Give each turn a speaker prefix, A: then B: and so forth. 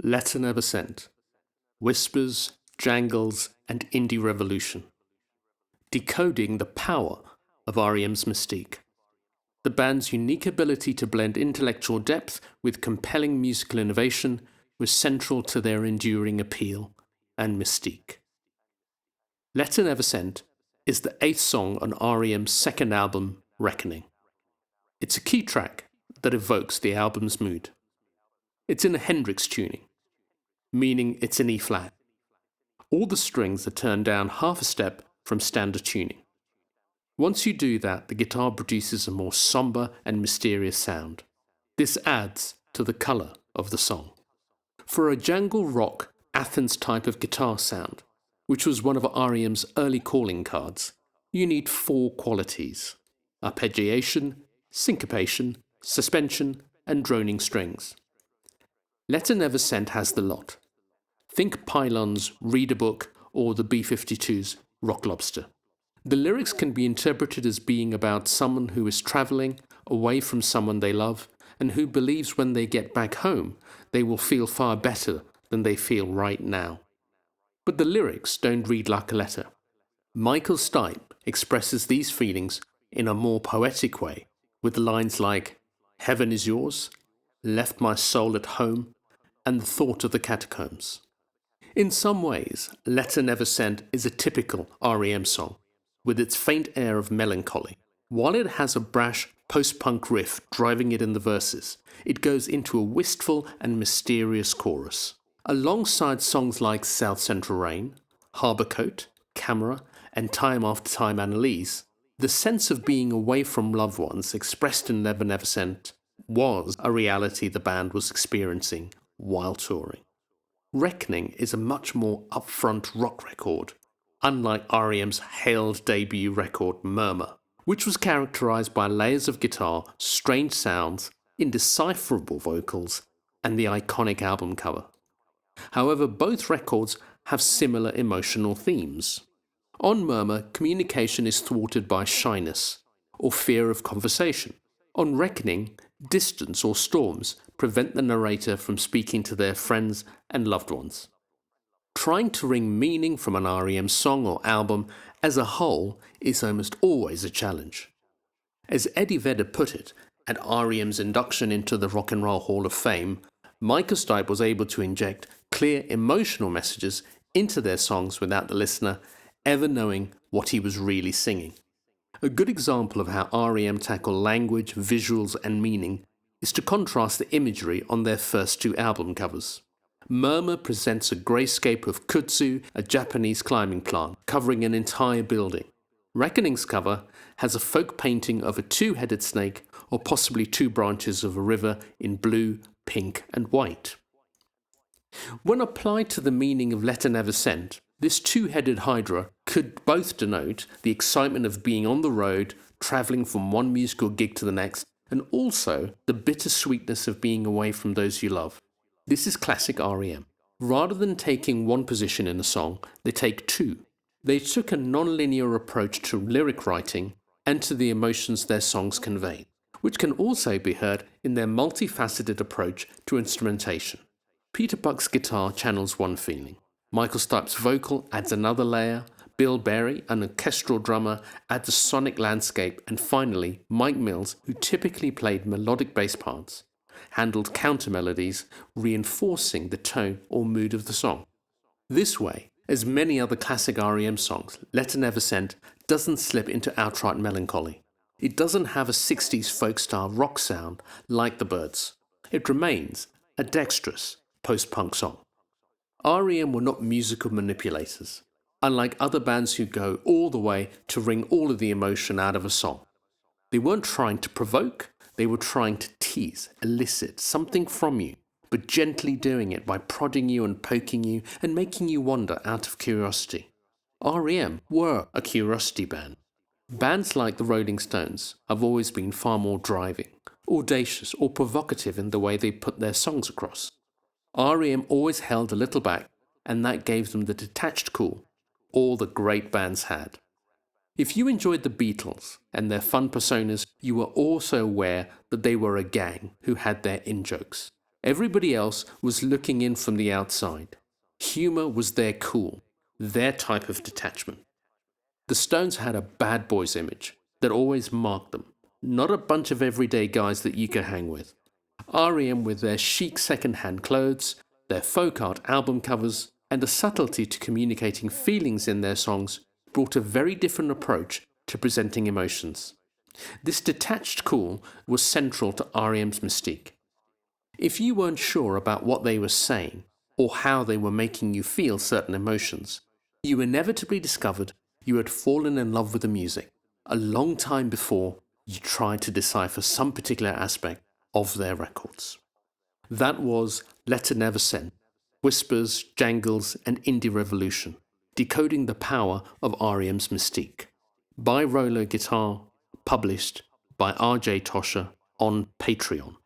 A: Letter Never Sent, Whispers, Jangles, and Indie Revolution. Decoding the power of REM's mystique. The band's unique ability to blend intellectual depth with compelling musical innovation was central to their enduring appeal and mystique. Letter Never Sent is the 8th song on REM's second album, Reckoning. It's a key track that evokes the album's mood. It's in a Hendrix tuning, meaning it's in E-flat. All the strings are turned down half a step from standard tuning. Once you do that, the guitar produces a more somber and mysterious sound. This adds to the colour of the song. For a jangle rock Athens type of guitar sound, which was one of REM's early calling cards, you need 4 qualities: arpeggiation, syncopation, suspension, and droning strings. Letter Never Sent has the lot. Think Pylon's Read a Book or the B-52's Rock Lobster. The lyrics can be interpreted as being about someone who is travelling away from someone they love and who believes when they get back home they will feel far better than they feel right now. But the lyrics don't read like a letter. Michael Stipe expresses these feelings in a more poetic way with lines like "Heaven is yours," "Left my soul at home," and "The thought of the catacombs." In some ways, Letter Never Sent is a typical REM song, with its faint air of melancholy. While it has a brash post-punk riff driving it in the verses, it goes into a wistful and mysterious chorus. Alongside songs like South Central Rain, Harbour Coat, Camera, and Time After Time Annalise, the sense of being away from loved ones expressed in Letter Never Sent was a reality the band was experiencing while touring. Reckoning is a much more upfront rock record, unlike REM's hailed debut record Murmur, which was characterised by layers of guitar, strange sounds, indecipherable vocals, and the iconic album cover. However, both records have similar emotional themes. On Murmur, communication is thwarted by shyness or fear of conversation. On Reckoning, distance or storms prevent the narrator from speaking to their friends and loved ones. Trying to wring meaning from an REM song or album as a whole is almost always a challenge. As Eddie Vedder put it at REM's induction into the Rock and Roll Hall of Fame, Michael Stipe was able to inject clear emotional messages into their songs without the listener ever knowing what he was really singing. A good example of how REM tackle language, visuals, and meaning is to contrast the imagery on their first 2 album covers. Murmur presents a greyscape of kudzu, a Japanese climbing plant, covering an entire building. Reckoning's cover has a folk painting of a 2-headed snake or possibly 2 branches of a river in blue, pink, and white. When applied to the meaning of Letter Never Sent, this 2-headed hydra could both denote the excitement of being on the road, travelling from one musical gig to the next, and also the bittersweetness of being away from those you love. This is classic REM. Rather than taking one position in a song, they take 2. They took a non-linear approach to lyric writing and to the emotions their songs convey, which can also be heard in their multifaceted approach to instrumentation. Peter Buck's guitar channels one feeling. Michael Stipe's vocal adds another layer. Bill Berry, an orchestral drummer, adds a sonic landscape. And finally, Mike Mills, who typically played melodic bass parts, handled counter melodies, reinforcing the tone or mood of the song. This way, as many other classic REM songs, Letter Never Sent doesn't slip into outright melancholy. It doesn't have a 60s folk-style rock sound like The Byrds. It remains a dexterous post-punk song. REM were not musical manipulators, unlike other bands who go all the way to wring all of the emotion out of a song. They weren't trying to provoke, they were trying to tease, elicit something from you, but gently doing it by prodding you and poking you and making you wonder out of curiosity. REM were a curiosity band. Bands like the Rolling Stones have always been far more driving, audacious or provocative in the way they put their songs across. REM always held a little back, and that gave them the detached cool all the great bands had. If you enjoyed the Beatles and their fun personas, you were also aware that they were a gang who had their in-jokes. Everybody else was looking in from the outside. Humor was their cool, their type of detachment. The Stones had a bad boys image that always marked them, not a bunch of everyday guys that you could hang with. REM with their chic second-hand clothes, their folk art album covers, and a subtlety to communicating feelings in their songs brought a very different approach to presenting emotions. This detached cool was central to REM's mystique. If you weren't sure about what they were saying, or how they were making you feel certain emotions, you inevitably discovered you had fallen in love with the music a long time before you tried to decipher some particular aspect of their records. That was Letter Never Sent, Whispers, Jangles, and Indie Revolution, Decoding the Power of REM's Mystique, by RolloGuitar, published by RJ Tosha on Patreon.